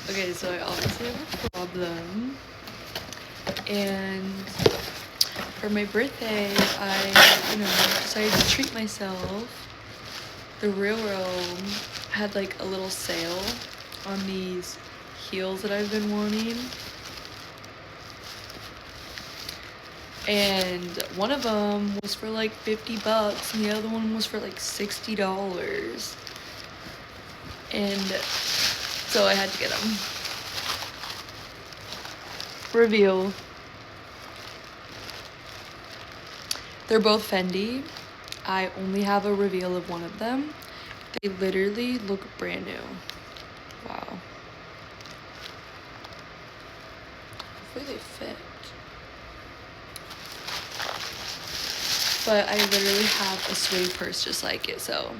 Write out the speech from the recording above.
Okay, so I obviously have a problem. And for my birthday, I, decided to treat myself. The Railroad had like a little sale on these heels that I've been wanting. And one of them was for like 50 bucks and the other one was for like $60. And so I had to get them. Reveal. They're both Fendi. I only have a reveal of one of them. They literally look brand new. Wow. Hopefully they fit. But I literally have a suede purse just like it, so